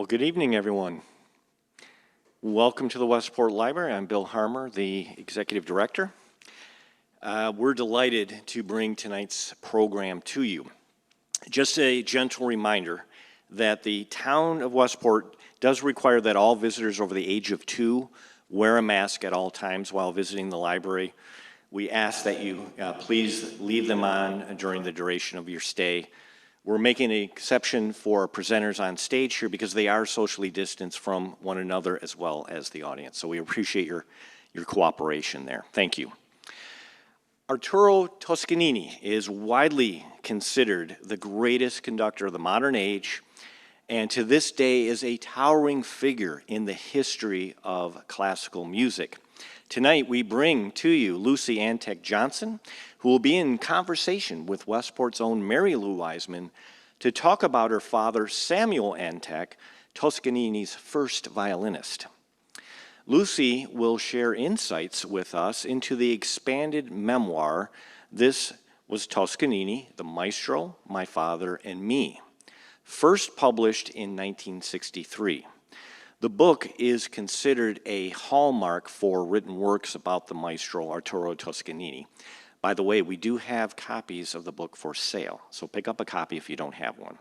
Well, good evening, everyone. Welcome to the Westport Library. I'm Bill Harmer, the Executive Director. We're delighted to bring tonight's program to you. Just a gentle reminder that the town of Westport does require that all visitors over the age of 2 wear a mask at all times while visiting the library. We ask that you please leave them on during the duration of your stay. We're making an exception for presenters on stage here because they are socially distanced from one another as well as the audience. So we appreciate your cooperation there. Thank you. Arturo Toscanini is widely considered the greatest conductor of the modern age, and to this day is a towering figure in the history of classical music. Tonight we bring to you Lucy Antek Johnson, who will be in conversation with Westport's own Mary-Lou Weisman to talk about her father, Samuel Antek, Toscanini's first violinist. Lucy will share insights with us into the expanded memoir, This Was Toscanini, the Maestro, My Father, and Me, first published in 1963. The book is considered a hallmark for written works about the maestro Arturo Toscanini. By the way, we do have copies of the book for sale, so pick up a copy if you don't have one.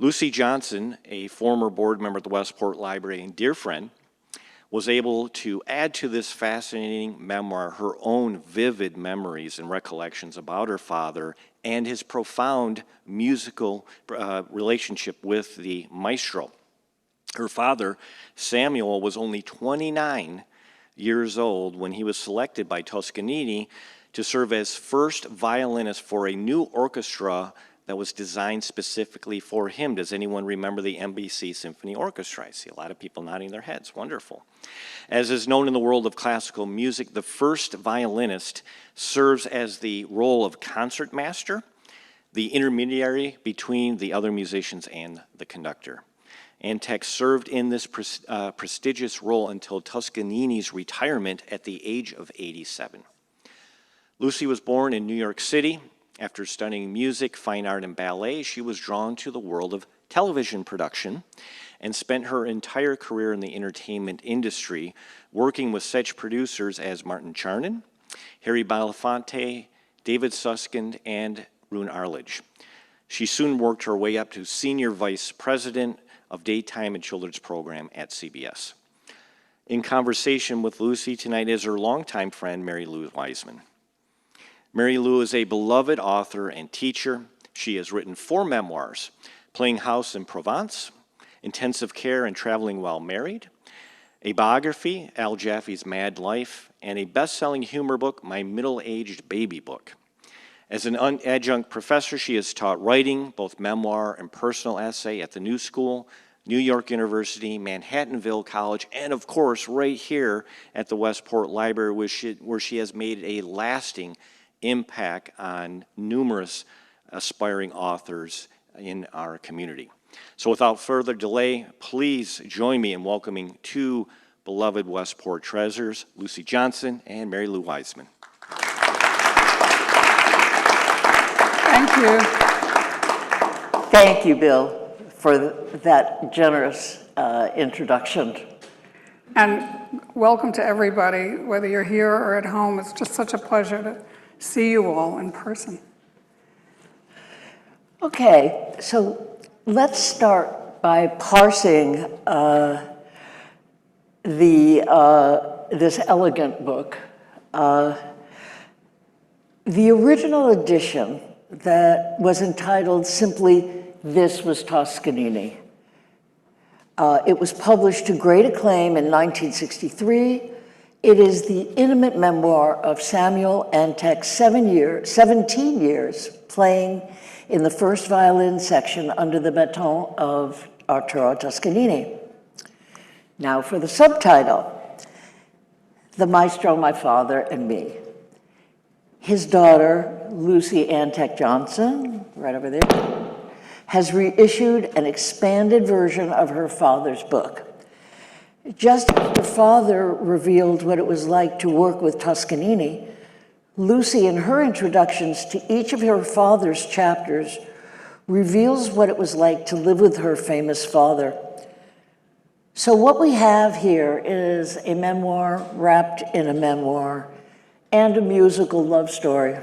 Lucy Johnson, a former board member at the Westport Library and dear friend, was able to add to this fascinating memoir her own vivid memories and recollections about her father and his profound musical relationship with the maestro. Her father, Samuel, was only 29 years old when he was selected by Toscanini to serve as first violinist for a new orchestra that was designed specifically for him. Does anyone remember the NBC Symphony Orchestra? I see a lot of people nodding their heads. Wonderful. As is known in the world of classical music, the first violinist serves as the role of concertmaster, the intermediary between the other musicians and the conductor. Antek served in this prestigious role until Toscanini's retirement at the age of 87. Lucy was born in New York City. After studying music, fine art, and ballet, she was drawn to the world of television production and spent her entire career in the entertainment industry, working with such producers as Martin Charnin, Harry Belafonte, David Susskind, and Roone Arledge. She soon worked her way up to senior vice president of daytime and children's program at CBS. In conversation with Lucy tonight is her longtime friend, Mary-Lou Weisman. Mary-Lou is a beloved author and teacher. She has written 4 memoirs, Playing House in Provence, Intensive Care and Traveling While Married, a biography, Al Jaffe's Mad Life, and a best-selling humor book, My Middle-Aged Baby Book. As an adjunct professor, she has taught writing, both memoir and personal essay at the New School, New York University, Manhattanville College, and of course, right here at the Westport Library, where she has made a lasting impact on numerous aspiring authors in our community. So without further delay, please join me in welcoming 2 beloved Westport treasures, Lucy Johnson and Mary-Lou Weisman. Thank you. Thank you, Bill, for that generous introduction. And welcome to everybody, whether you're here or at home. It's just such a pleasure to see you all in person. Okay, so let's start by parsing this elegant book. The original edition that was entitled simply, This Was Toscanini. It was published to great acclaim in 1963. It is the intimate memoir of Samuel Antek's 17 years playing in the first violin section under the baton of Arturo Toscanini. Now for the subtitle, The Maestro, My Father, and Me. His daughter, Lucy Antek Johnson, right over there, has reissued an expanded version of her father's book. Just as her father revealed what it was like to work with Toscanini, Lucy, in her introductions to each of her father's chapters, reveals what it was like to live with her famous father. So what we have here is a memoir wrapped in a memoir and a musical love story.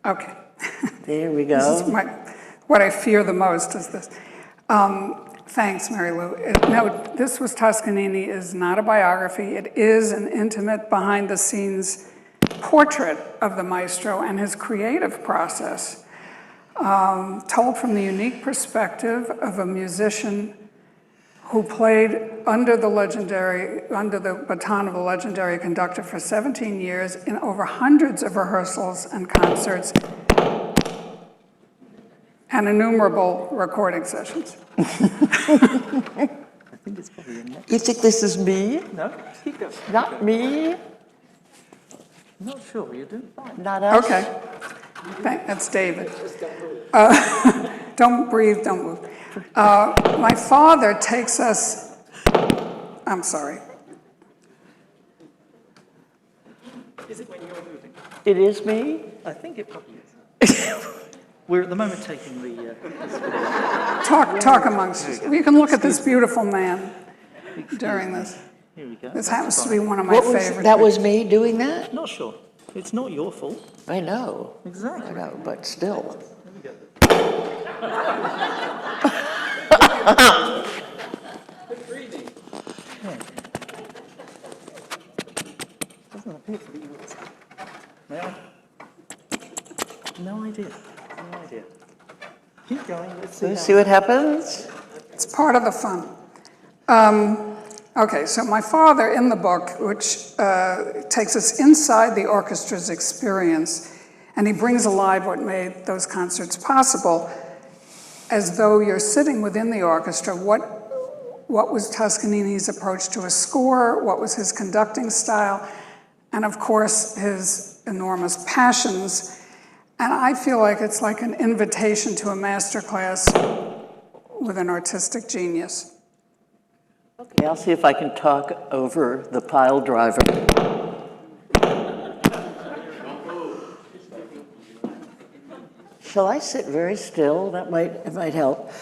Okay. There we This is go. what I fear the most is this. Thanks, Mary-Lou. No, This Was Toscanini is not a biography. It is an intimate, behind-the-scenes portrait of the maestro and his creative process, told from the unique perspective of a musician who played under the baton of the legendary conductor for 17 years in over hundreds of rehearsals and concerts and innumerable recording sessions. I think it's probably in next. You think this is me? No, keep going. Not me? I'm not sure, you're doing fine. Not us? Okay. That's David. Don't breathe, don't move. My father takes us, I'm sorry. Is it when you're moving? It is me? I think it probably is. We're at the moment taking the... Talk amongst us. You can look at this beautiful man during this. Here we go. This That's happens to fine. be one of my What was, favorite. that was me doing that? Not sure. It's not your fault. I know. Exactly. I know, but still. There we go. Yeah. Doesn't appear to be yours. May I? No idea. No idea. Keep going. Let's see. See what happens? It's part of the fun. Okay, so my father in the book, which takes us inside the orchestra's experience, and he brings alive what made those concerts possible, as though you're sitting within the orchestra. What was Toscanini's approach to a score? What was his conducting style? And of course, his enormous passions. And I feel like it's like an invitation to a masterclass with an artistic genius. Okay, I'll see if I can talk over the pile driver. Shall I sit very still? It might help.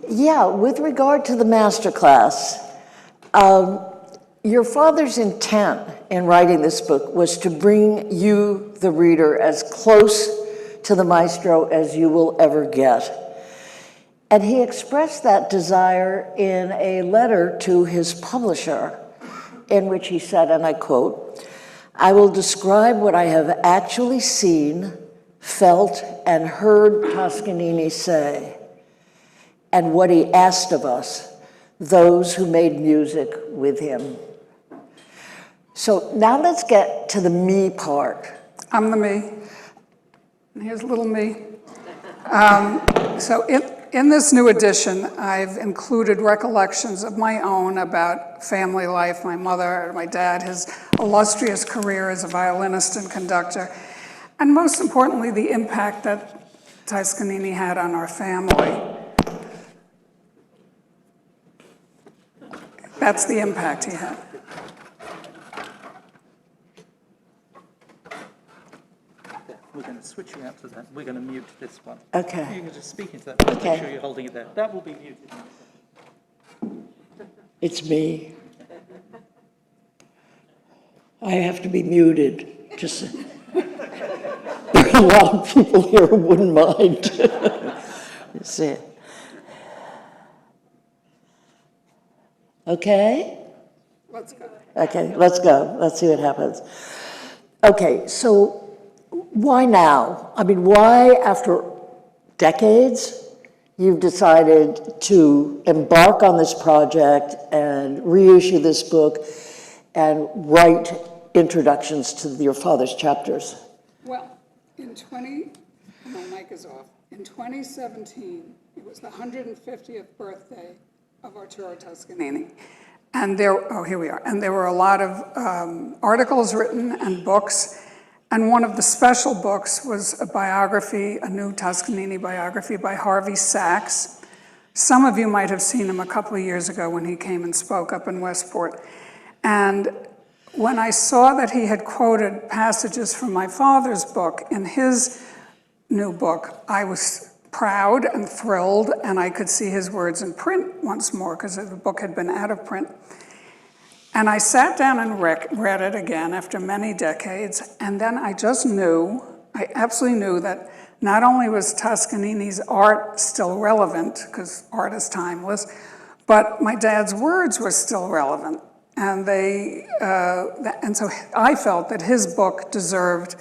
Yeah, with regard to the masterclass, your father's intent in writing this book was to bring you, the reader, as close to the maestro as you will ever get. And he expressed that desire in a letter to his publisher, in which he said, and I quote, "I will describe what I have actually seen, felt, and heard Toscanini say, and what he asked of us, those who made music with him." So now let's get to the me part. I'm the me. And here's little me. So in this new edition, I've included recollections of my own about family life, my mother, my dad, his illustrious career as a violinist and conductor, and most importantly, the impact that Toscanini had on our family. That's the impact he had. We're going to switch you out to that. We're going to mute this one. Okay. You can just speak into that. Okay. Make sure you're holding it there. That will be muted. It's me. I have to be muted. Just there are a lot of people here who wouldn't mind. You see. Okay? Let's go. Okay, let's go. Let's see what happens. Okay, so why now? I mean, why, after decades, you've decided to embark on this project and reissue this book and write introductions to your father's chapters? Well, my mic is off. In 2017, it was the 150th birthday of Arturo Toscanini. And here we are. And there were a lot of articles written and books. And one of the special books was a biography, a new Toscanini biography by Harvey Sachs. Some of you might have seen him a couple of years ago when he came and spoke up in Westport. And when I saw that he had quoted passages from my father's book in his new book, I was proud and thrilled, and I could see his words in print once more because the book had been out of print. And I sat down and read it again after many decades, and then I just knew, I absolutely knew that not only was Toscanini's art still relevant, because art is timeless, but my dad's words were still relevant. And and so I felt that his book deserved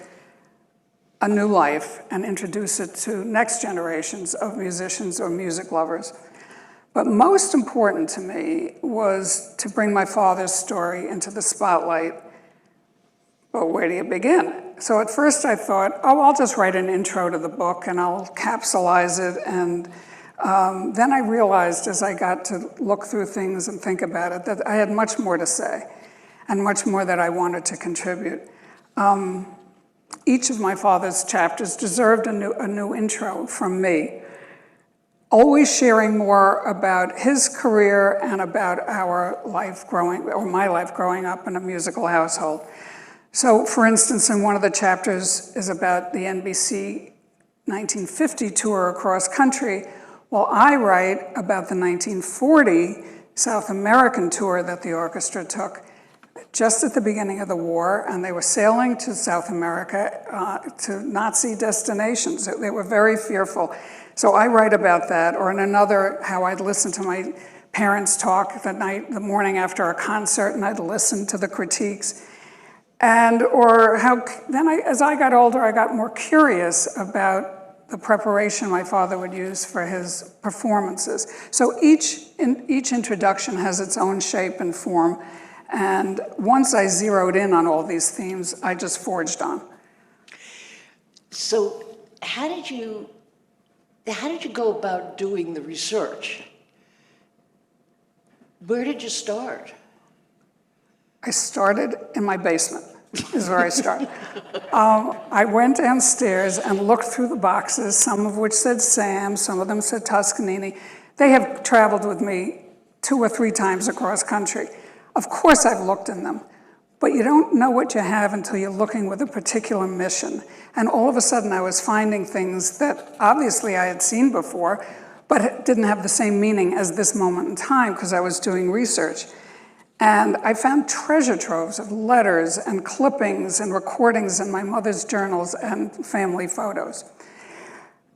a new life and introduce it to next generations of musicians or music lovers. But most important to me was to bring my father's story into the spotlight. But where do you begin? So at first I thought, oh, I'll just write an intro to the book and I'll capsulize it. And then I realized as I got to look through things and think about it that I had much more to say and much more that I wanted to contribute. Each of my father's chapters deserved a new intro from me, always sharing more about his career and about our life my life growing up in a musical household. So, for instance, in one of the chapters is about the NBC 1950 tour across country, while I write about the 1940 South American tour that the orchestra took just at the beginning of the war, and they were sailing to South America to Nazi destinations. They were very fearful. So I write about that, or in another, how I'd listen to my parents talk the morning after a concert, and I'd listen to the critiques. Or how then as I got older, I got more curious about the preparation my father would use for his performances. So each introduction has its own shape and form. And once I zeroed in on all these themes, I just forged on. So how did you go about doing the research? Where did you start? I started in my basement, is where I started. I went downstairs and looked through the boxes, some of which said Sam, some of them said Toscanini. They have traveled with me 2 or 3 times across country. Of course I've looked in them, but you don't know what you have until you're looking with a particular mission. And all of a sudden I was finding things that obviously I had seen before, but it didn't have the same meaning as this moment in time because I was doing research. And I found treasure troves of letters and clippings and recordings in my mother's journals and family photos.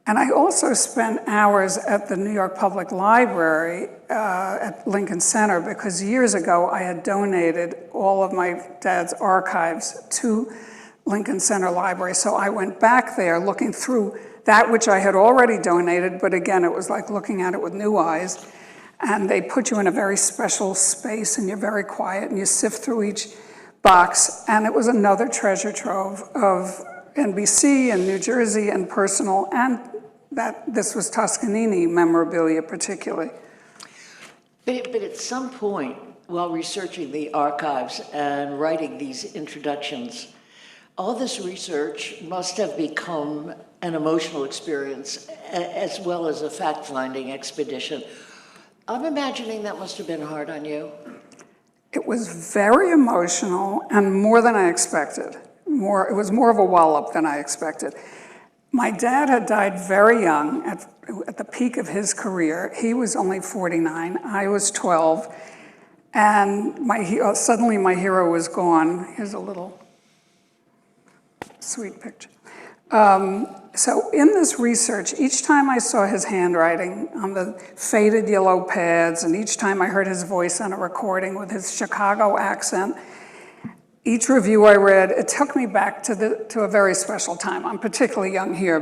And I also spent hours at the New York Public Library at Lincoln Center because years ago I had donated all of my dad's archives to Lincoln Center Library. So I went back there looking through that which I had already donated, but again, it was like looking at it with new eyes. And they put you in a very special space and you're very quiet and you sift through each box. And it was another treasure trove of NBC and New Jersey and personal, and that this was Toscanini memorabilia particularly. But at some point, while researching the archives and writing these introductions, all this research must have become an emotional experience as well as a fact-finding expedition. I'm imagining that must have been hard on you. It was very emotional and more than I expected. It was more of a wallop than I expected. My dad had died very young at the peak of his career. He was only 49, I was 12, and suddenly my hero was gone. Here's a little sweet picture. So in this research, each time I saw his handwriting on the faded yellow pads, and each time I heard his voice on a recording with his Chicago accent, each review I read, it took me back to a very special time. I'm particularly young here,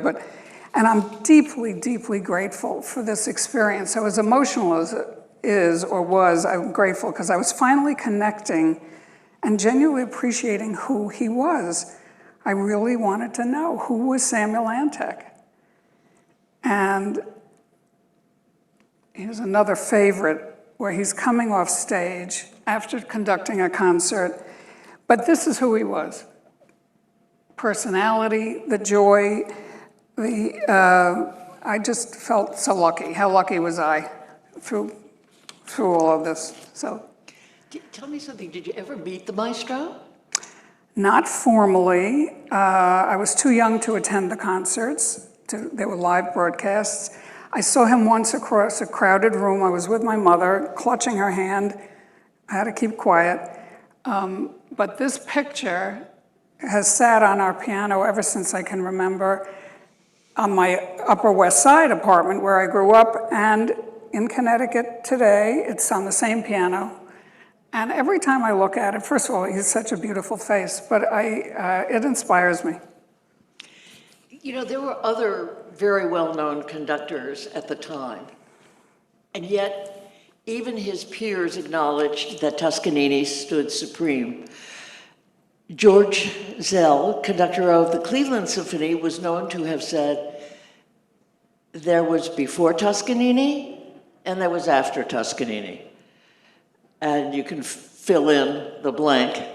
and I'm deeply, deeply grateful for this experience. So as emotional as it is or was, I'm grateful because I was finally connecting and genuinely appreciating who he was. I really wanted to know who was Samuel Antek. And here's another favorite where he's coming off stage after conducting a concert. But this is who he was. Personality, the joy, I just felt so lucky. How lucky was I through all of this? So, Tell me something, did you ever meet the Maestro? not formally. I was too young to attend the concerts. there were live broadcasts. I saw him once across a crowded room. I was with my mother, clutching her hand. I had to keep quiet. But this picture has sat on our piano ever since I can remember, on my Upper West Side apartment where I grew up, and in Connecticut today, it's on the same piano. And every time I look at it, first of all, he's such a beautiful face, but it inspires me. You know, there were other very well-known conductors at the time, and yet even his peers acknowledged that Toscanini stood supreme. George Zell, conductor of the Cleveland Symphony, was known to have said, there was before Toscanini and there was after Toscanini. And you can fill in the blank.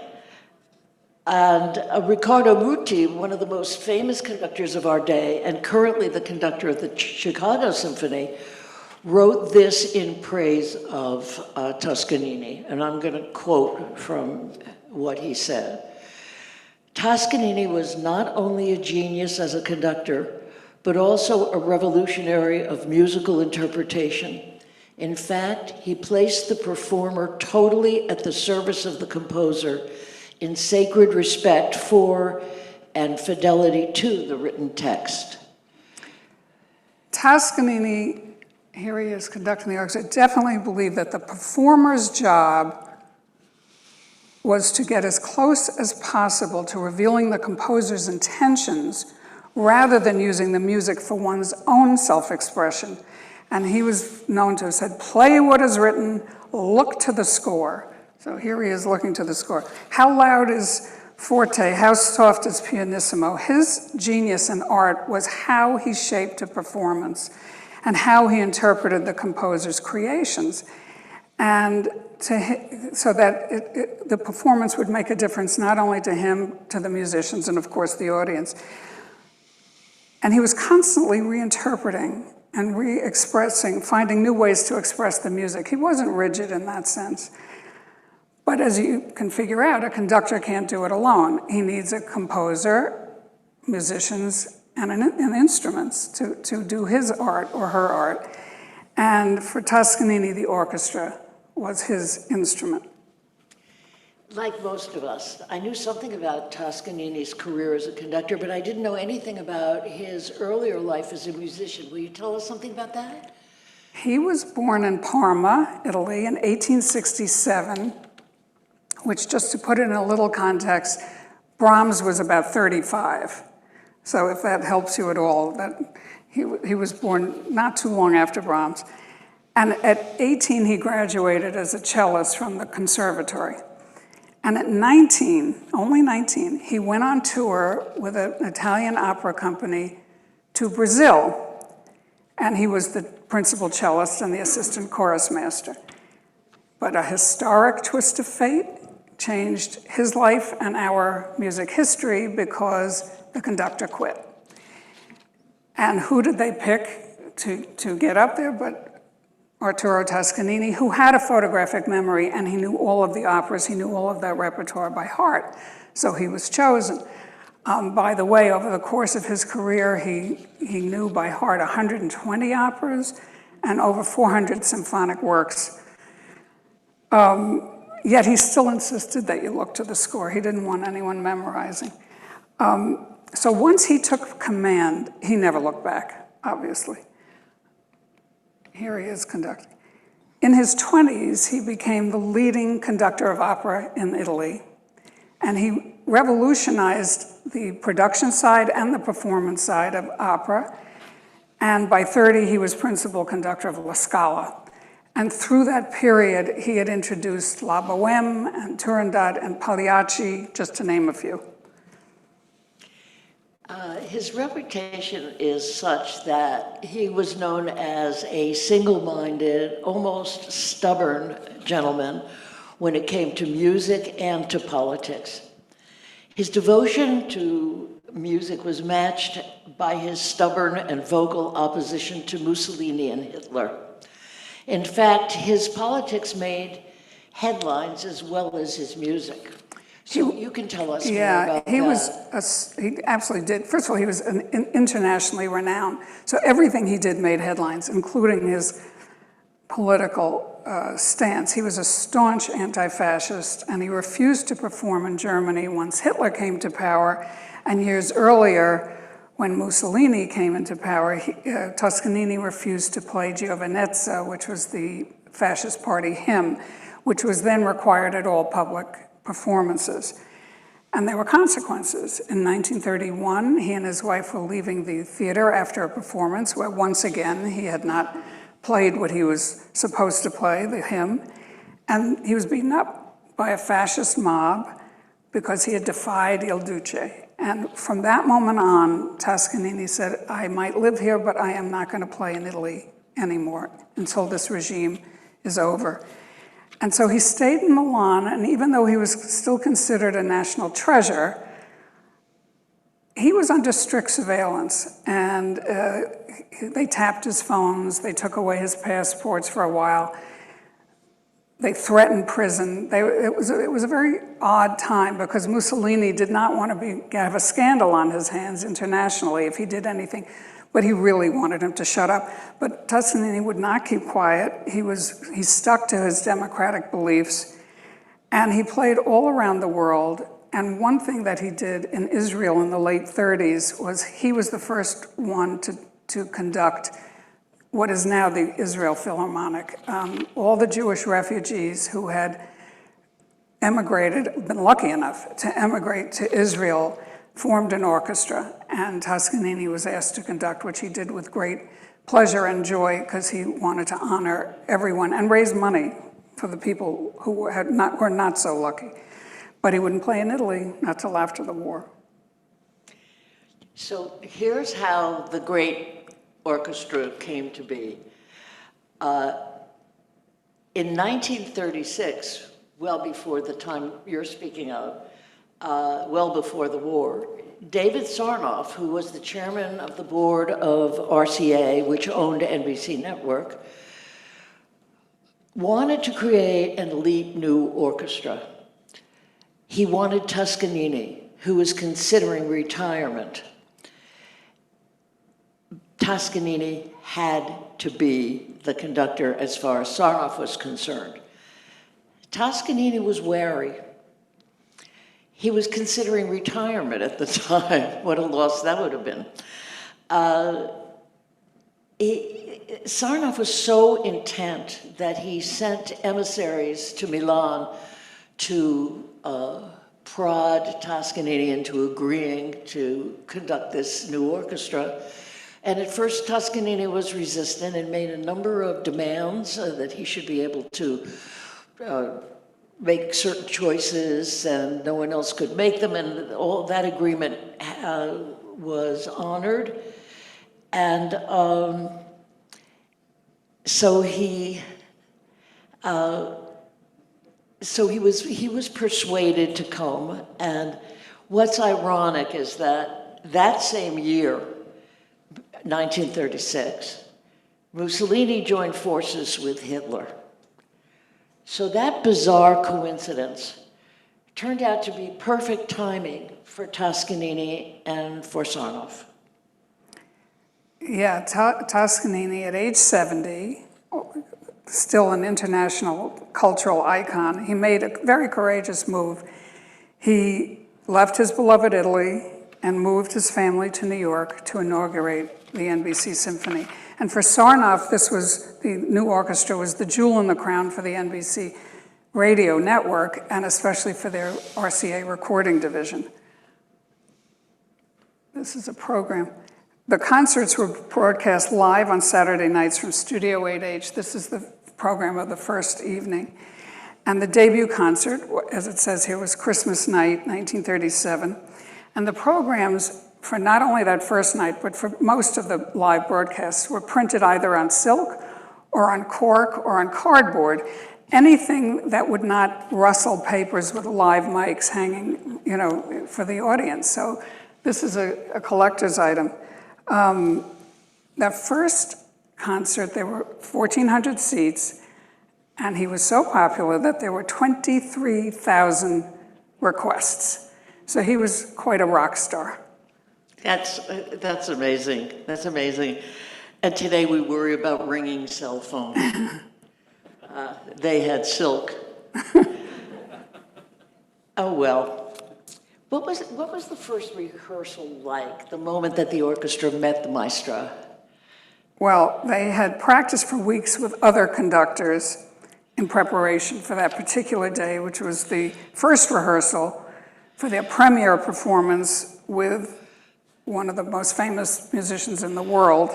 And Riccardo Muti, one of the most famous conductors of our day, and currently the conductor of the Chicago Symphony, wrote this in praise of Toscanini. And I'm going to quote from what he said. Toscanini was not only a genius as a conductor, but also a revolutionary of musical interpretation. In fact, he placed the performer totally at the service of the composer in sacred respect for and fidelity to the written text. Toscanini, here he is conducting the orchestra, definitely believed that the performer's job was to get as close as possible to revealing the composer's intentions rather than using the music for one's own self-expression. And he was known to have said, play what is written, look to the score. So here he is looking to the score. How loud is forte? How soft is pianissimo? His genius in art was how he shaped a performance and how he interpreted the composer's creations. And so that the performance would make a difference not only to him, to the musicians, and of course the audience. And he was constantly reinterpreting and re-expressing, finding new ways to express the music. He wasn't rigid in that sense. But as you can figure out, a conductor can't do it alone. He needs a composer, musicians, and instruments to do his art or her art. And for Toscanini, the orchestra was his instrument. Like most of us, I knew something about Toscanini's career as a conductor, but I didn't know anything about his earlier life as a musician. Will you tell us something about that? He was born in Parma, Italy, in 1867, which, just to put it in a little context, Brahms was about 35. So if that helps you at all, that he was born not too long after Brahms. And at 18, he graduated as a cellist from the conservatory. And at 19, only 19, he went on tour with an Italian opera company to Brazil. And he was the principal cellist and the assistant chorus master. But a historic twist of fate changed his life and our music history because the conductor quit. And who did they pick to get up there but Arturo Toscanini, who had a photographic memory, and he knew all of the operas, he knew all of that repertoire by heart. So he was chosen. By the way, over the course of his career, he knew by heart 120 operas and over 400 symphonic works. Yet he still insisted that you look to the score. He didn't want anyone memorizing. So once he took command, he never looked back, obviously. Here he is conducting. In his 20s, he became the leading conductor of opera in Italy. And he revolutionized the production side and the performance side of opera. And by 30, he was principal conductor of La Scala. And through that period, he had introduced La Bohème and Turandot and Pagliacci, just to name a few. His reputation is such that he was known as a single-minded, almost stubborn gentleman when it came to music and to politics. His devotion to music was matched by his stubborn and vocal opposition to Mussolini and Hitler. In fact, his politics made headlines as well as his music. So you can tell us more Yeah, about he that. he absolutely did. First of all, he was internationally renowned. So everything he did made headlines, including his political stance. He was a staunch anti-fascist, and he refused to perform in Germany once Hitler came to power. And years earlier, when Mussolini came into power, Toscanini refused to play Giovinezza, which was the fascist party hymn, which was then required at all public performances. And there were consequences. In 1931, he and his wife were leaving the theater after a performance where once again he had not played what he was supposed to play, the hymn, and he was beaten up by a fascist mob because he had defied Il Duce. And from that moment on, Toscanini said, I might live here, but I am not going to play in Italy anymore until this regime is over. And so he stayed in Milan, and even though he was still considered a national treasure, he was under strict surveillance, and they tapped his phones, they took away his passports for a while, they threatened prison. It was a very odd time because Mussolini did not want to have a scandal on his hands internationally if he did anything, but he really wanted him to shut up. But Toscanini would not keep quiet. He stuck to his democratic beliefs, and he played all around the world. And one thing that he did in Israel in the late 30s was he was the first one to conduct what is now the Israel Philharmonic. All the Jewish refugees who had emigrated, been lucky enough to emigrate to Israel, formed an orchestra, and Toscanini was asked to conduct, which he did with great pleasure and joy because he wanted to honor everyone and raise money for the people who were not so lucky. But he wouldn't play in Italy, not till after the war. So here's how the great orchestra came to be. In 1936, well before the time you're speaking of, well before the war, David Sarnoff, who was the chairman of the board of RCA, which owned NBC Network, wanted to create an elite new orchestra. He wanted Toscanini, who was considering retirement. Toscanini had to be the conductor as far as Sarnoff was concerned. Toscanini was wary. He was considering retirement at the time. What a loss that would have been. Sarnoff was so intent that he sent emissaries to Milan to prod Toscanini into agreeing to conduct this new orchestra. And at first, Toscanini was resistant and made a number of demands that he should be able to make certain choices and no one else could make them, and all that agreement was honored. And so he was persuaded to come. And what's ironic is that same year, 1936, Mussolini joined forces with Hitler. So that bizarre coincidence turned out to be perfect timing for Toscanini and for Sarnoff. Yeah, Toscanini at age 70, still an international cultural icon, he made a very courageous move. He left his beloved Italy and moved his family to New York to inaugurate the NBC Symphony. And for Sarnoff, the new orchestra was the jewel in the crown for the NBC radio network, and especially for their RCA recording division. This is a program. The concerts were broadcast live on Saturday nights from Studio 8H. This is the program of the first evening. And the debut concert, as it says here, was Christmas night, 1937. And the programs for not only that first night, but for most of the live broadcasts were printed either on silk or on cork or on cardboard, anything that would not rustle papers with live mics hanging, for the audience. So this is a collector's item. That first concert, there were 1,400 seats, and he was so popular that there were 23,000 requests. So he was quite a rock star. That's amazing. That's amazing. And today we worry about ringing cell phones. They had silk. Oh well. What was the first rehearsal like? The moment that the orchestra met the maestro? Well, they had practiced for weeks with other conductors in preparation for that particular day, which was the first rehearsal for their premiere performance with one of the most famous musicians in the world.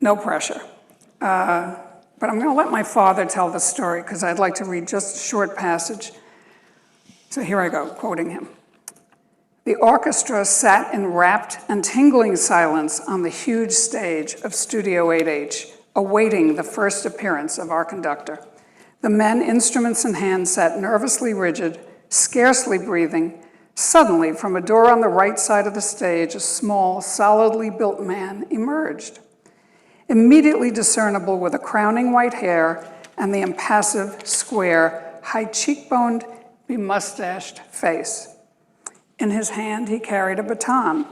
No pressure. But I'm going to let my father tell the story because I'd like to read just a short passage. So here I go, quoting him. The orchestra sat in rapt and tingling silence on the huge stage of Studio 8H, awaiting the first appearance of our conductor. The men, instruments in hand, sat nervously rigid, scarcely breathing. Suddenly, from a door on the right side of the stage, a small, solidly built man emerged. Immediately discernible with a crowning white hair and the impassive, square, high-cheekboned, bemustached face. In his hand, he carried a baton,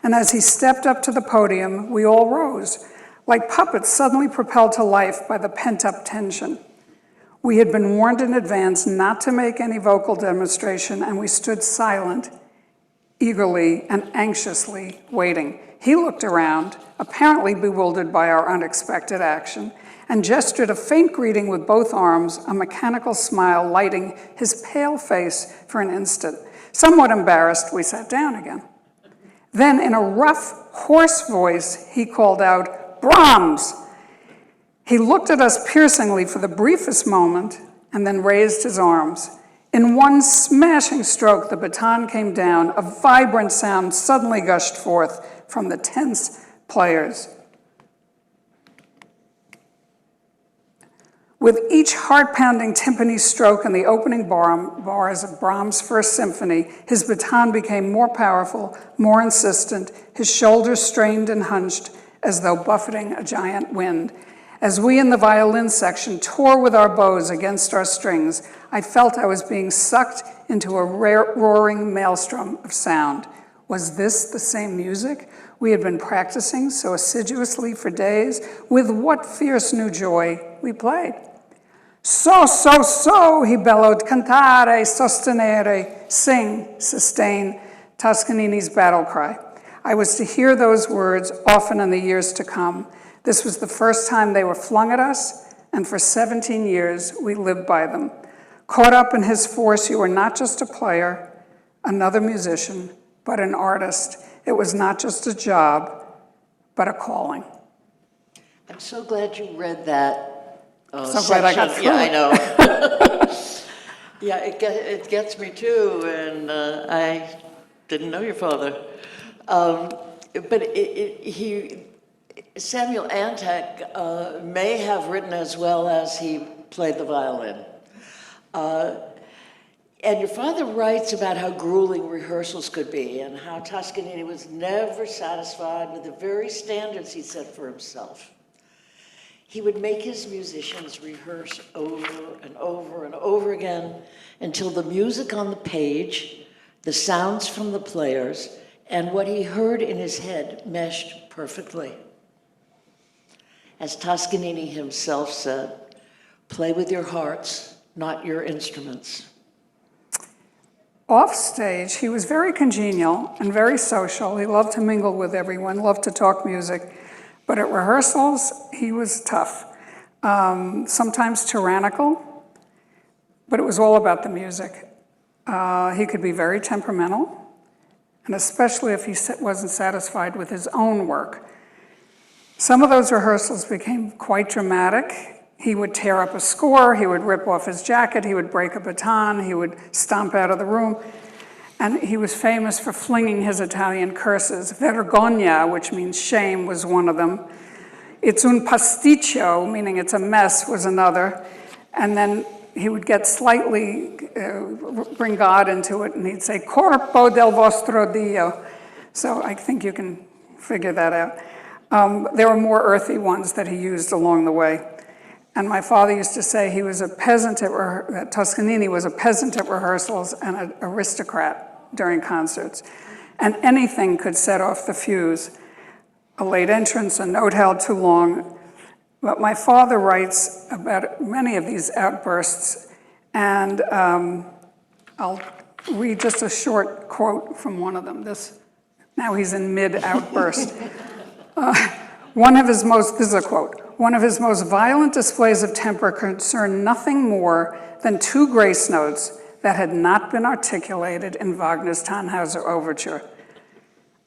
and as he stepped up to the podium, we all rose, like puppets suddenly propelled to life by the pent-up tension. We had been warned in advance not to make any vocal demonstration, and we stood silent, eagerly and anxiously waiting. He looked around, apparently bewildered by our unexpected action, and gestured a faint greeting with both arms, a mechanical smile lighting his pale face for an instant. Somewhat embarrassed, we sat down again. Then, in a rough, hoarse voice, he called out, "Brahms!" He looked at us piercingly for the briefest moment and then raised his arms. In one smashing stroke, the baton came down. A vibrant sound suddenly gushed forth from the tense players. With each heart-pounding timpani stroke in the opening bars of Brahms' First Symphony, his baton became more powerful, more insistent, his shoulders strained and hunched as though buffeting a giant wind. As we in the violin section tore with our bows against our strings, I felt I was being sucked into a roaring maelstrom of sound. Was this the same music we had been practicing so assiduously for days? With what fierce new joy we played. So, he bellowed, cantare, sostenere, sing, sustain, Toscanini's battle cry. I was to hear those words often in the years to come. This was the first time they were flung at us, and for 17 years we lived by them. Caught up in his force, you were not just a player, another musician, but an artist. It was not just a job, but a calling. I'm so glad you read that. So glad I got through Yeah, it. I know. Yeah, it gets me too, and I didn't know your father. But Samuel Antek may have written as well as he played the violin. And your father writes about how grueling rehearsals could be and how Toscanini was never satisfied with the very standards he set for himself. He would make his musicians rehearse over and over and over again until the music on the page, the sounds from the players, and what he heard in his head meshed perfectly. As Toscanini himself said, play with your hearts, not your instruments. Off stage, he was very congenial and very social. He loved to mingle with everyone, loved to talk music. But at rehearsals, he was tough, sometimes tyrannical, but it was all about the music. He could be very temperamental, and especially if he wasn't satisfied with his own work. Some of those rehearsals became quite dramatic. He would tear up a score, he would rip off his jacket, he would break a baton, he would stomp out of the room. And he was famous for flinging his Italian curses. Vergogna, which means shame, was one of them. It's un pasticcio, meaning it's a mess, was another. And then he would get slightly, bring God into it, and he'd say, corpo del vostro Dio. So I think you can figure that out. There were more earthy ones that he used along the way. And my father used to say he was a peasant that Toscanini was a peasant at rehearsals and an aristocrat during concerts. And anything could set off the fuse. A late entrance, a note held too long. But my father writes about many of these outbursts, and I'll read just a short quote from one of them. Now he's in mid-outburst. This is a quote. One of his most violent displays of temper concerned nothing more than two grace notes that had not been articulated in Wagner's Tannhäuser Overture.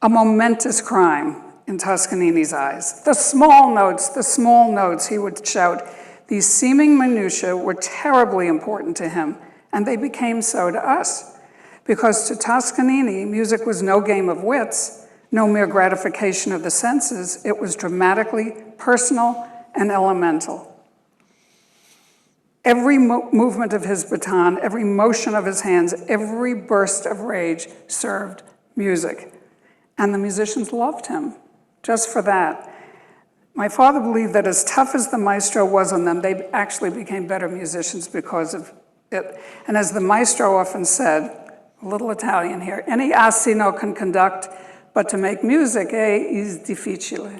A momentous crime in Toscanini's eyes. The small notes, he would shout. These seeming minutiae were terribly important to him, and they became so to us. Because to Toscanini, music was no game of wits, no mere gratification of the senses. It was dramatically personal and elemental. Every movement of his baton, every motion of his hands, every burst of rage served music. And the musicians loved him, just for that. My father believed that as tough as the maestro was on them, they actually became better musicians because of it. And as the maestro often said, a little Italian here, any asino can conduct, but to make music, is difficile.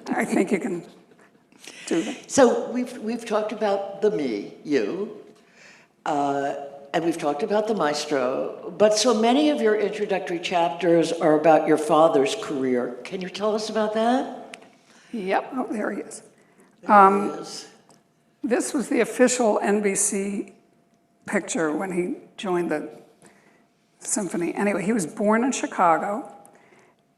I think you can do that. So we've talked about the me, you, and we've talked about the maestro, but so many of your introductory chapters are about your father's career. Can you tell us about that? Yep, oh, there he is. There he is. This was the official NBC picture when he joined the symphony. Anyway, he was born in Chicago,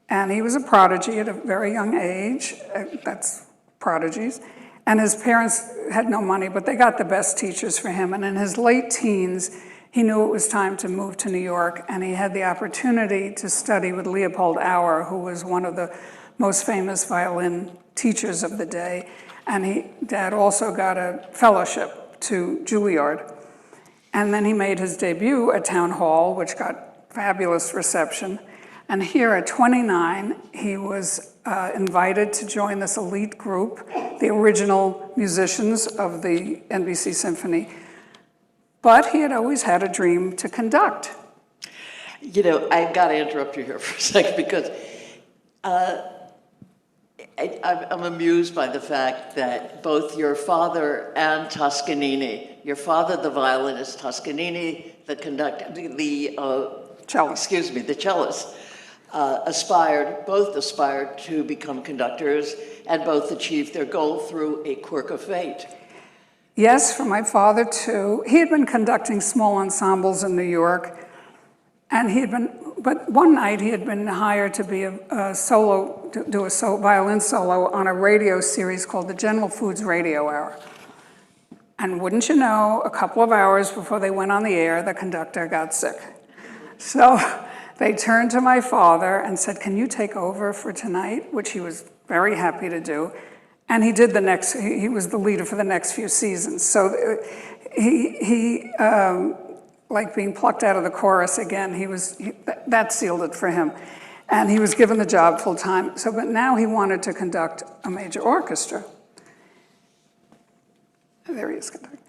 and he was a prodigy at a very young age. That's prodigies. And his parents had no money, but they got the best teachers for him. And in his late teens, he knew it was time to move to New York, and he had the opportunity to study with Leopold Auer, who was one of the most famous violin teachers of the day. And Dad also got a fellowship to Juilliard. And then he made his debut at Town Hall, which got fabulous reception. And here at 29, he was invited to join this elite group, the original musicians of the NBC Symphony. But he had always had a dream to conduct. You know, I've got to interrupt you here for a second because I'm amused by the fact that both your father and Toscanini, your father, the violinist, Toscanini, the conductor, the cellist, both aspired to become conductors and both achieved their goal through a quirk of fate. Yes, for my father too. He had been conducting small ensembles in New York, and but one night he had been hired to be do a violin solo on a radio series called the General Foods Radio Hour. And wouldn't you know, a couple of hours before they went on the air, the conductor got sick. So they turned to my father and said, "Can you take over for tonight?" Which he was very happy to do. And he did he was the leader for the next few seasons. So he like being plucked out of the chorus again, that sealed it for him. And he was given the job full time. But now he wanted to conduct a major orchestra. There he is conducting.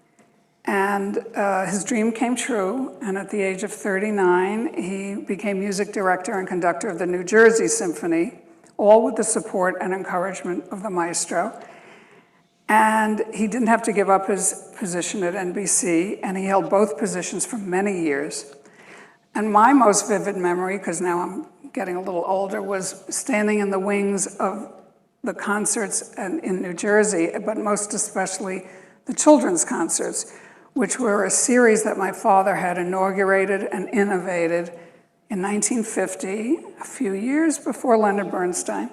And his dream came true, and at the age of 39, he became music director and conductor of the New Jersey Symphony, all with the support and encouragement of the maestro. And he didn't have to give up his position at NBC, and he held both positions for many years. And my most vivid memory, because now I'm getting a little older, was standing in the wings of the concerts in New Jersey, but most especially the children's concerts, which were a series that my father had inaugurated and innovated in 1950, a few years before Leonard Bernstein.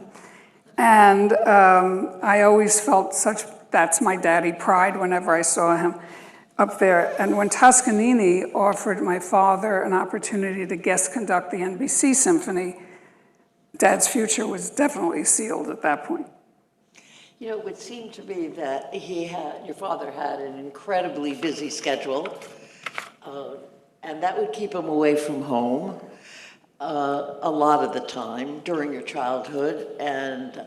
And I always felt that's my daddy pride whenever I saw him up there. And when Toscanini offered my father an opportunity to guest conduct the NBC Symphony, Dad's future was definitely sealed at that point. You know, it would seem to me that your father had an incredibly busy schedule, and that would keep him away from home a lot of the time during your childhood. And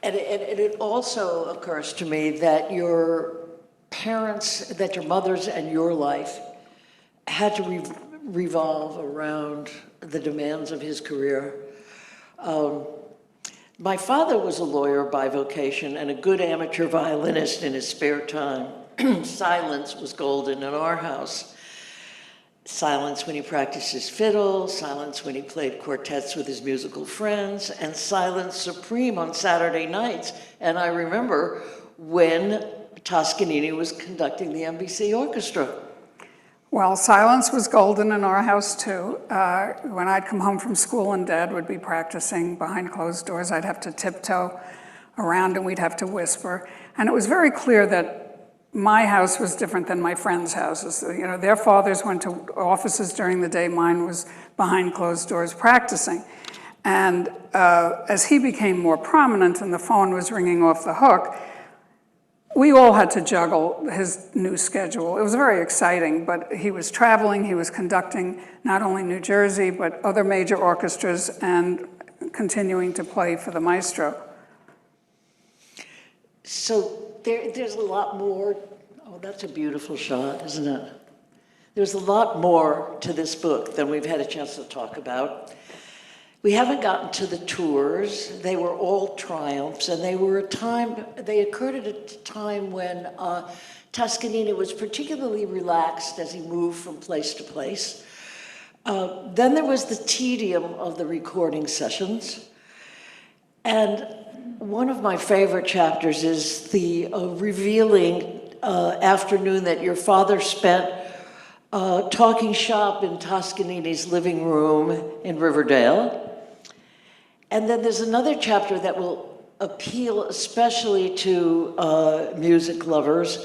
And it also occurs to me that your parents, that your mother's and your life had to revolve around the demands of his career. My father was a lawyer by vocation and a good amateur violinist in his spare time. Silence was golden in our house. Silence when he practiced his fiddle, silence when he played quartets with his musical friends, and silence supreme on Saturday nights. And I remember when Toscanini was conducting the NBC orchestra. Well, silence was golden in our house too. When I'd come home from school and Dad would be practicing behind closed doors, I'd have to tiptoe around and we'd have to whisper. And it was very clear that my house was different than my friends' houses. You know, their fathers went to offices during the day, mine was behind closed doors practicing. And as he became more prominent and the phone was ringing off the hook, we all had to juggle his new schedule. It was very exciting, but he was traveling, he was conducting not only New Jersey, but other major orchestras and continuing to play for the Maestro. So there's a lot more. Oh, that's a beautiful shot, isn't it? There's a lot more to this book than we've had a chance to talk about. We haven't gotten to the tours. They were all triumphs, and they occurred at a time when Toscanini was particularly relaxed as he moved from place to place. Then there was the tedium of the recording sessions. And one of my favorite chapters is the revealing afternoon that your father spent talking shop in Toscanini's living room in Riverdale. And then there's another chapter that will appeal especially to music lovers.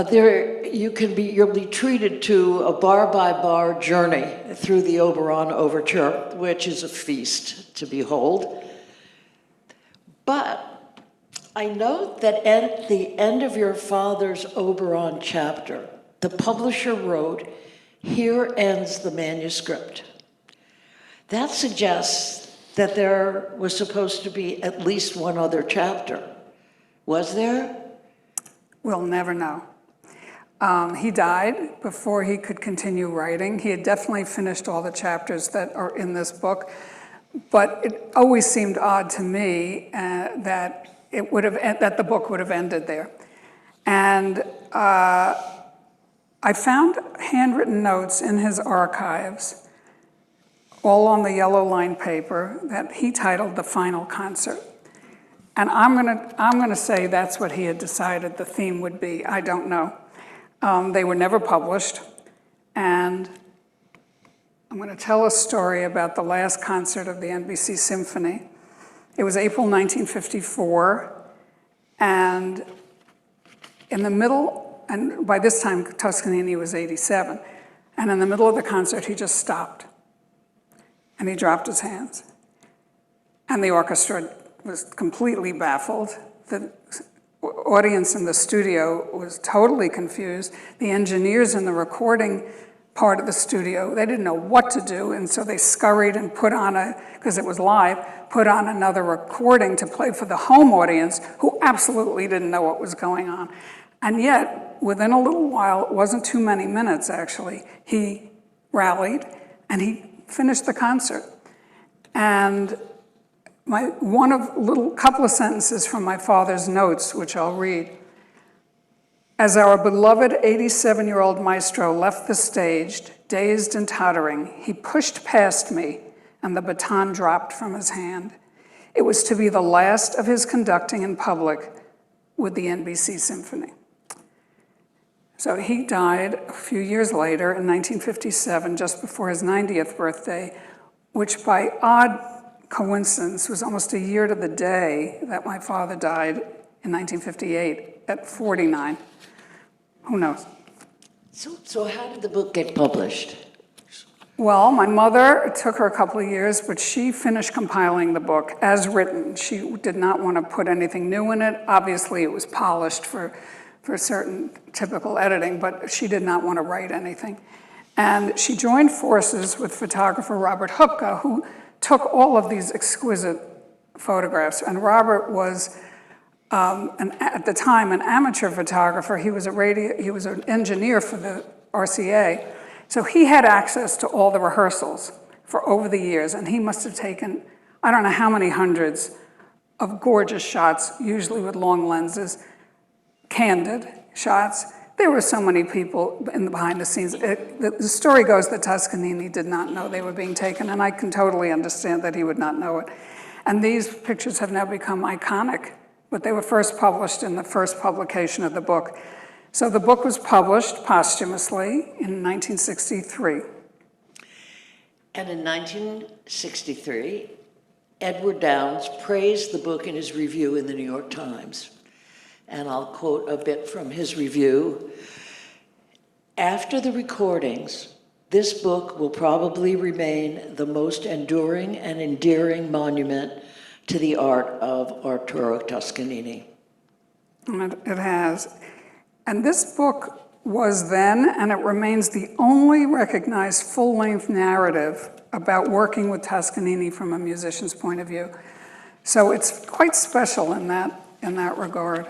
You'll be treated to a bar-by-bar journey through the Oberon Overture, which is a feast to behold. But I note that at the end of your father's Oberon chapter, the publisher wrote, "Here ends the manuscript." That suggests that there was supposed to be at least one other chapter. Was there? We'll never know. He died before he could continue writing. He had definitely finished all the chapters that are in this book, but it always seemed odd to me that the book would have ended there. And I found handwritten notes in his archives, all on the yellow lined paper, that he titled The Final Concert. And I'm gonna say that's what he had decided the theme would be. I don't know. They were never published. And I'm gonna tell a story about the last concert of the NBC Symphony. It was April 1954, and in the middle, and by this time Toscanini was 87, and in the middle of the concert he just stopped. And he dropped his hands. And the orchestra was completely baffled. The audience in the studio was totally confused. The engineers in the recording part of the studio, they didn't know what to do, and so they scurried and put on because it was live, put on another recording to play for the home audience, who absolutely didn't know what was going on. And yet, within a little while, it wasn't too many minutes actually, he rallied and he finished the concert. And couple of sentences from my father's notes, which I'll read. As our beloved 87-year-old maestro left the stage, dazed and tottering, he pushed past me and the baton dropped from his hand. It was to be the last of his conducting in public with the NBC Symphony. So he died a few years later in 1957, just before his 90th birthday, which by odd coincidence was almost a year to the day that my father died in 1958 at 49. Who knows? So how did the book get published? Well, my mother, it took her a couple of years, but she finished compiling the book as written. She did not want to put anything new in it. Obviously, it was polished for certain typical editing, but she did not want to write anything. And she joined forces with photographer Robert Hupka, who took all of these exquisite photographs. And Robert was, at the time, an amateur photographer. He was an engineer for the RCA. So he had access to all the rehearsals for over the years. And he must have taken, I don't know how many hundreds of gorgeous shots, usually with long lenses, candid shots. There were so many people in the behind the scenes. The story goes that Toscanini did not know they were being taken, and I can totally understand that he would not know it. And these pictures have now become iconic, but they were first published in the first publication of the book. So the book was published posthumously in 1963. And in 1963, Edward Downes praised the book in his review in the New York Times. And I'll quote a bit from his review. "After the recordings, this book will probably remain the most enduring and endearing monument to the art of Arturo Toscanini." And it has. And this book was then, and it remains, the only recognized full-length narrative about working with Toscanini from a musician's point of view. So it's quite special in that regard.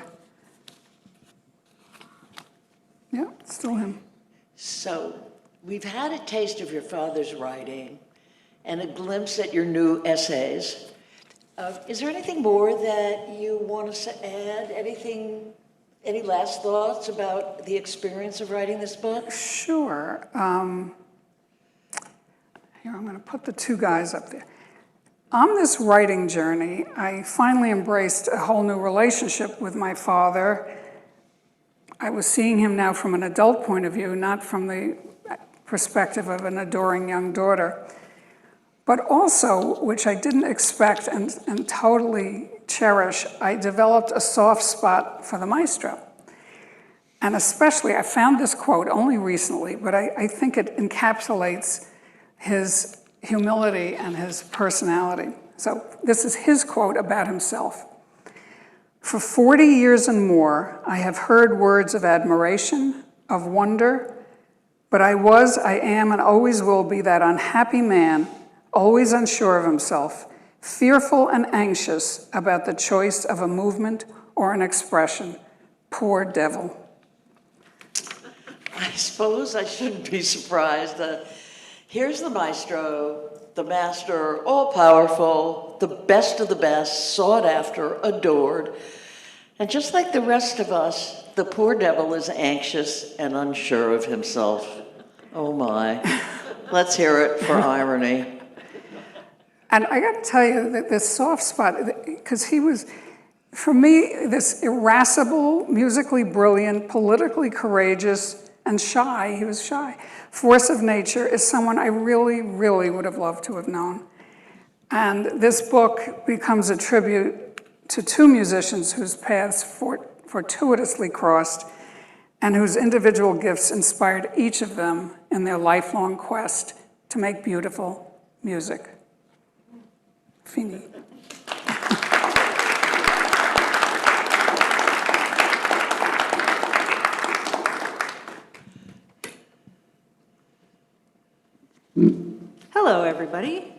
Yeah, it's still him. So we've had a taste of your father's writing and a glimpse at your new essays. Is there anything more that you want us to add? Any last thoughts about the experience of writing this book? Sure. Here, I'm going to put the two guys up there. On this writing journey, I finally embraced a whole new relationship with my father. I was seeing him now from an adult point of view, not from the perspective of an adoring young daughter. But also, which I didn't expect and totally cherish, I developed a soft spot for the Maestro. And especially, I found this quote only recently, but I think it encapsulates his humility and his personality. So this is his quote about himself. "For 40 years and more, I have heard words of admiration, of wonder, but I am, and always will be that unhappy man, always unsure of himself, fearful and anxious about the choice of a movement or an expression. Poor devil." I suppose I shouldn't be surprised. Here's the Maestro, the master, all-powerful, the best of the best, sought after, adored. And just like the rest of us, the poor devil is anxious and unsure of himself. Oh my. Let's hear it for irony. And I got to tell you that this soft spot, because he was, for me, this irascible, musically brilliant, politically courageous, and shy, he was shy, force of nature is someone I really, really would have loved to have known. And this book becomes a tribute to two musicians whose paths fortuitously crossed and whose individual gifts inspired each of them in their lifelong quest to make beautiful music. Fini. Hello, everybody.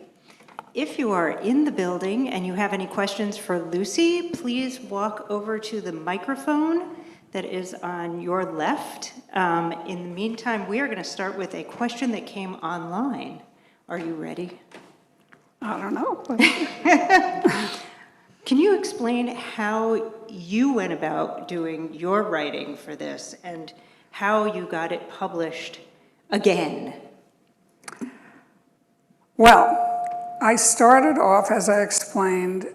If you are in the building and you have any questions for Lucy, please walk over to the microphone that is on your left. In the meantime, we are going to start with a question that came online. Are you ready? I don't know. Can you explain how you went about doing your writing for this and how you got it published again? Well, I started off, as I explained,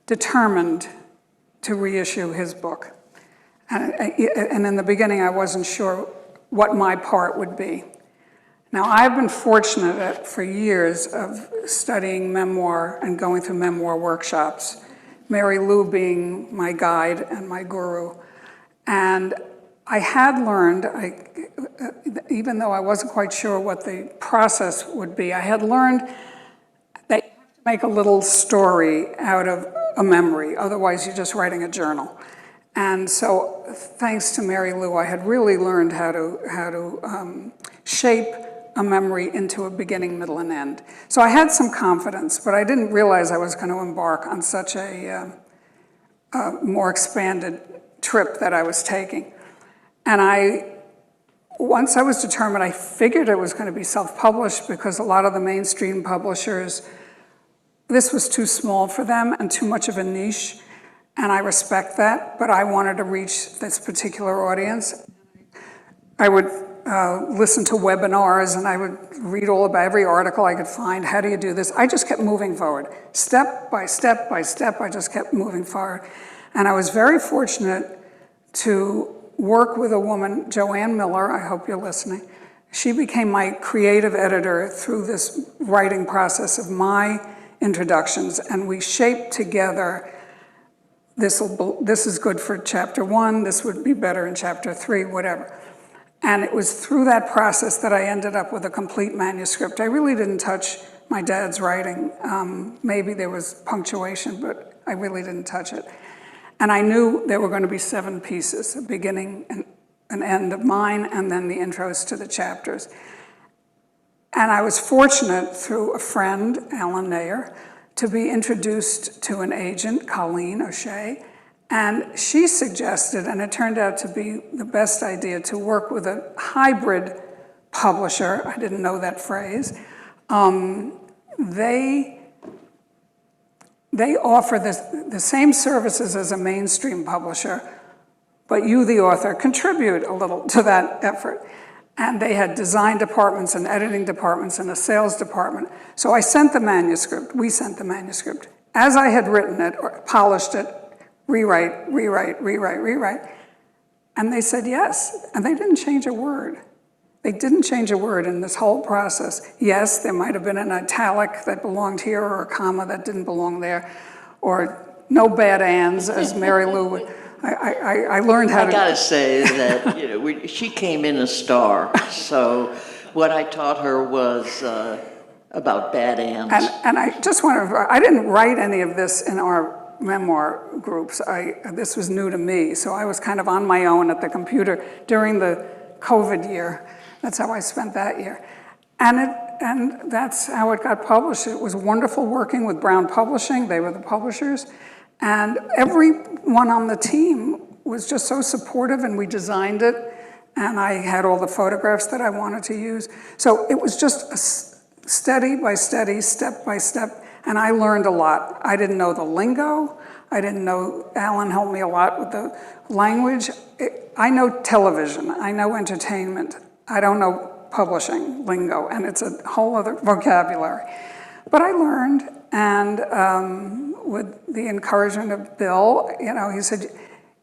determined to reissue his book. And in the beginning, I wasn't sure what my part would be. Now, I've been fortunate for years of studying memoir and going through memoir workshops, Mary-Lou being my guide and my guru. And I had learned, even though I wasn't quite sure what the process would be, I had learned that you have to make a little story out of a memory, otherwise you're just writing a journal. And so, thanks to Mary-Lou, I had really learned how to shape a memory into a beginning, middle, and end. So I had some confidence, but I didn't realize I was going to embark on such a more expanded trip that I was taking. And once I was determined, I figured it was going to be self-published because a lot of the mainstream publishers, this was too small for them and too much of a niche. And I respect that, but I wanted to reach this particular audience. I would listen to webinars and I would read all about every article I could find. How do you do this? I just kept moving forward. Step by step by step, I just kept moving forward. And I was very fortunate to work with a woman, Joanne Miller, I hope you're listening. She became my creative editor through this writing process of my introductions, and we shaped together, this is good for chapter 1, this would be better in chapter 3, whatever. And it was through that process that I ended up with a complete manuscript. I really didn't touch my dad's writing. Maybe there was punctuation, but I really didn't touch it. And I knew there were going to be 7 pieces, a beginning and an end of mine, and then the intros to the chapters. And I was fortunate through a friend, Alan Nayer, to be introduced to an agent, Colleen O'Shea, and she suggested, and it turned out to be the best idea, to work with a hybrid publisher. I didn't know that phrase. They offer the same services as a mainstream publisher, but you, the author, contribute a little to that effort. And they had design departments and editing departments and a sales department. So I sent the manuscript, we sent the manuscript, as I had written it, or polished it, rewrite. And they said yes, and they didn't change a word. They didn't change a word in this whole process. Yes, there might have been an italic that belonged here or a comma that didn't belong there, or no bad ands, as Mary-Lou. I learned how to. I gotta say that she came in a star. So what I taught her was about bad ands. And I just want to. I didn't write any of this in our memoir groups. This was new to me, so I was kind of on my own at the computer during the COVID year. That's how I spent that year. And that's how it got published. It was wonderful working with Brown Publishing. They were the publishers. And everyone on the team was just so supportive, and we designed it. And I had all the photographs that I wanted to use. So it was just a steady by steady, step by step. And I learned a lot. I didn't know the lingo. I didn't know, Alan helped me a lot with the language. I know television. I know entertainment. I don't know publishing lingo, and it's a whole other vocabulary. But I learned, and with the encouragement of Bill, he said,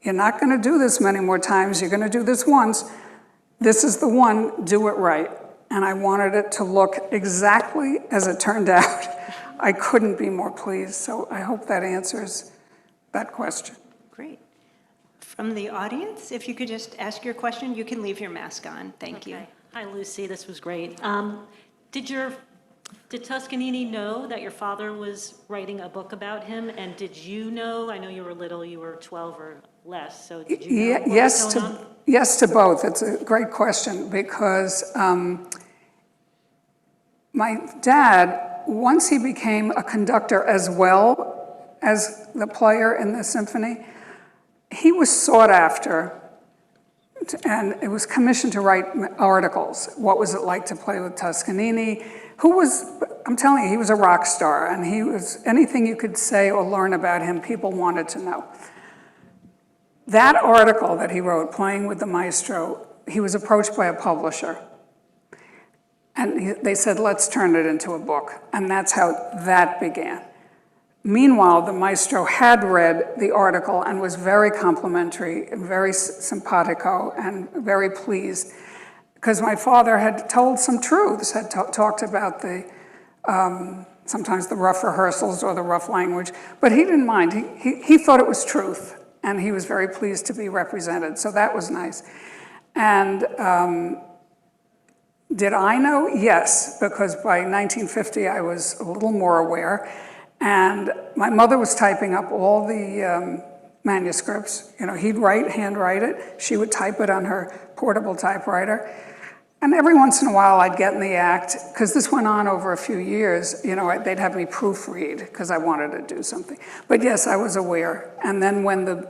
you're not going to do this many more times. You're going to do this once. This is the one. Do it right. And I wanted it to look exactly as it turned out. I couldn't be more pleased. So I hope that answers that question. Great. From the audience, if you could just ask your question, you can leave your mask on. Thank you. Hi, Lucy. This was great. Did Toscanini know that your father was writing a book about him? And did you know? I know you were little. You were 12 or less. So did you know what was going on? Yes to both. It's a great question because my dad, once he became a conductor as well as the player in the symphony, he was sought after, and it was commissioned to write articles. What was it like to play with Toscanini? I'm telling you, he was a rock star, and he was, anything you could say or learn about him, people wanted to know. That article that he wrote, Playing with the Maestro, he was approached by a publisher. And they said, let's turn it into a book. And that's how that began. Meanwhile, the Maestro had read the article and was very complimentary and very simpatico and very pleased, because my father had told some truths, had talked about sometimes the rough rehearsals or the rough language, but he didn't mind. He thought it was truth, and he was very pleased to be represented, so that was nice. And did I know? Yes, because by 1950 I was a little more aware. And my mother was typing up all the manuscripts. He'd handwrite it. She would type it on her portable typewriter. And every once in a while I'd get in the act, because this went on over a few years, you know, they'd have me proofread because I wanted to do something. But yes, I was aware. And then when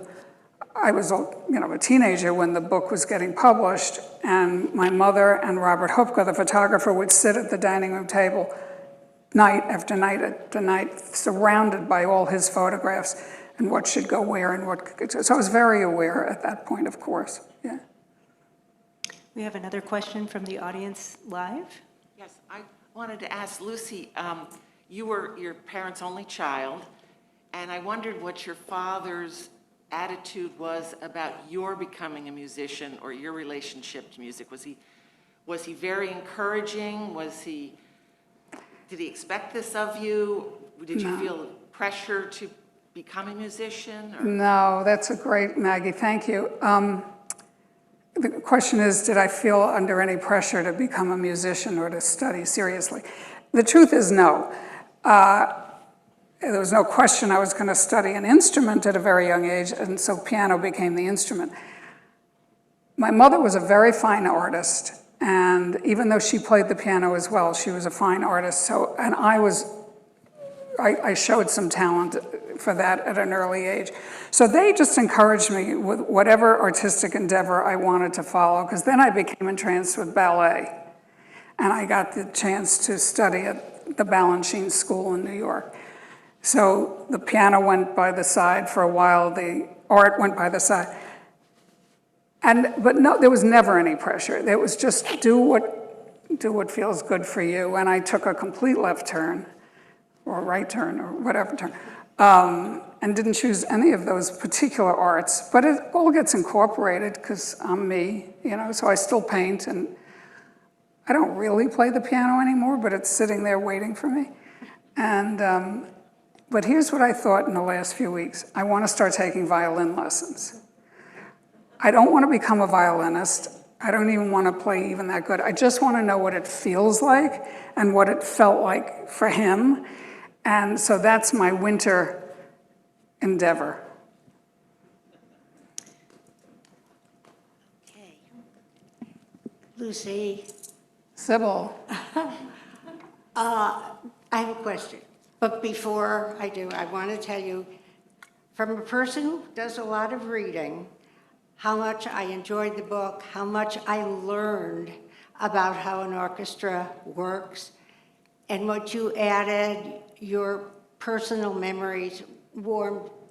I was, you know, a teenager when the book was getting published, and my mother and Robert Hupka, the photographer, would sit at the dining room table night after night after night, surrounded by all his photographs and what should go where and what. So I was very aware at that point, of course. Yeah. We have another question from the audience live. Yes, I wanted to ask Lucy, you were your parents' only child, and I wondered what your father's attitude was about your becoming a musician or your relationship to music. Was he very encouraging? Did he expect this of you? Did you feel pressure to become a musician? Or? No, that's a great, Maggie, thank you. The question is, did I feel under any pressure to become a musician or to study seriously? The truth is no. There was no question I was going to study an instrument at a very young age, and so piano became the instrument. My mother was a very fine artist, and even though she played the piano as well, she was a fine artist. So, and I showed some talent for that at an early age. So they just encouraged me with whatever artistic endeavor I wanted to follow, because then I became entranced with ballet. And I got the chance to study at the Balanchine School in New York. So the piano went by the side for a while, the art went by the side. But no, there was never any pressure. There was just do what feels good for you. And I took a complete left turn, or right turn, or whatever turn, and didn't choose any of those particular arts. But it all gets incorporated because I'm me, you know, so I still paint, and I don't really play the piano anymore, but it's sitting there waiting for me. And, but here's what I thought in the last few weeks. I want to start taking violin lessons. I don't want to become a violinist. I don't even want to play even that good. I just want to know what it feels like and what it felt like for him. And so that's my winter endeavor. Okay. Lucy, Sybil. I have a question. But before I do, I want to tell you, from a person who does a lot of reading, how much I enjoyed the book, how much I learned about how an orchestra works, and what you added, your personal memories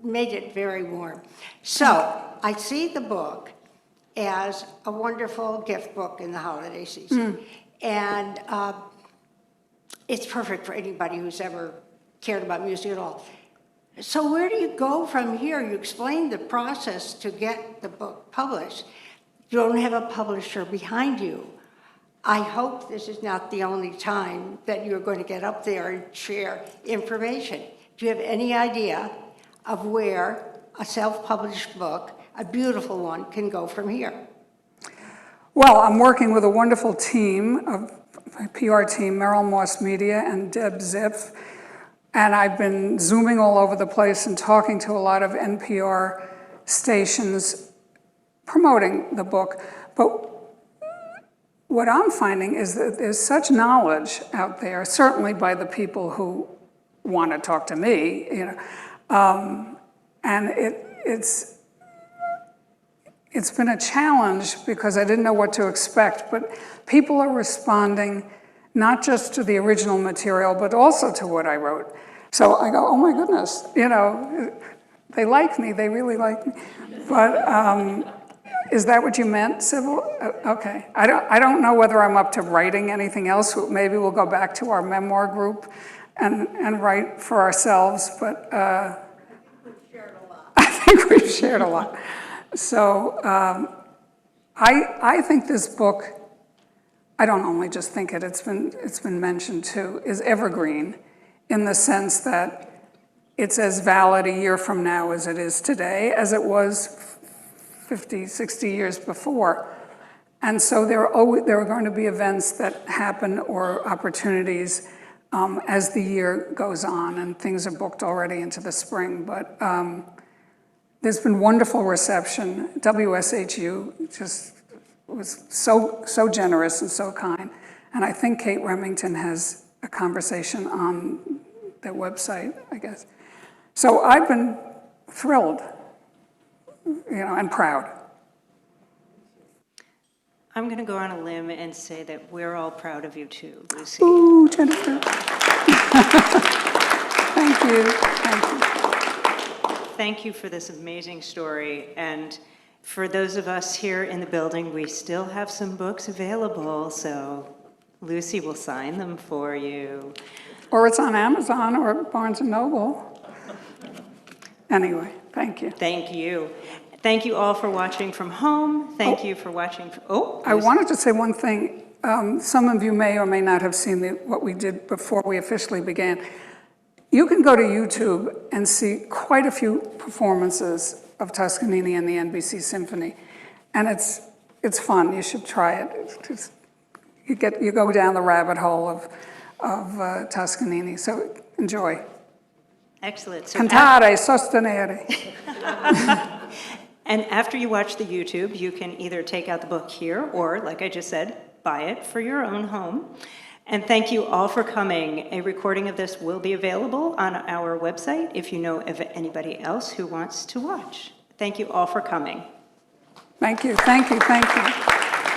made it very warm. So I see the book as a wonderful gift book in the holiday season. And it's perfect for anybody who's ever cared about music at all. So where do you go from here? You explained the process to get the book published. You don't have a publisher behind you. I hope this is not the only time that you're going to get up there and share information. Do you have any idea of where a self-published book, a beautiful one, can go from here? Well, I'm working with a wonderful team, a PR team, Merrill Moss Media and Deb Zipf. And I've been Zooming all over the place and talking to a lot of NPR stations promoting the book. But what I'm finding is that there's such knowledge out there, certainly by the people who want to talk to me, you know, and it's been a challenge because I didn't know what to expect, but people are responding not just to the original material, but also to what I wrote. So I go, oh my goodness, you know, they like me, they really like me. But is that what you meant, Sybil? Okay, I don't know whether I'm up to writing anything else. Maybe we'll go back to our memoir group and write for ourselves, but I think we've shared a lot. So I think this book, I don't only just think it, it's been mentioned too, is evergreen in the sense that it's as valid a year from now as it is today, as it was 50, 60 years before. And so there are going to be events that happen or opportunities as the year goes on, and things are booked already into the spring. But there's been wonderful reception. WSHU just was so generous and so kind. And I think Kate Remington has a conversation on their website, I guess. So I've been thrilled, and proud. I'm going to go on a limb and say that we're all proud of you too, Lucy. Ooh, Jennifer. Thank you. Thank you. Thank you for this amazing story. And for those of us here in the building, we still have some books available, so Lucy will sign them for you. Or it's on Amazon or Barnes & Noble. Anyway, thank you. Thank you. Thank you all for watching from home. Thank you for watching. I wanted to say one thing. Some of you may or may not have seen what we did before we officially began. You can go to YouTube and see quite a few performances of Toscanini and the NBC Symphony. And it's fun. You should try it. You go down the rabbit hole of Toscanini. So enjoy. Excellent. So Cantare, sostenere. And after you watch the YouTube, you can either take out the book here or, like I just said, buy it for your own home. And thank you all for coming. A recording of this will be available on our website if you know of anybody else who wants to watch. Thank you all for coming. Thank you, thank you, thank you.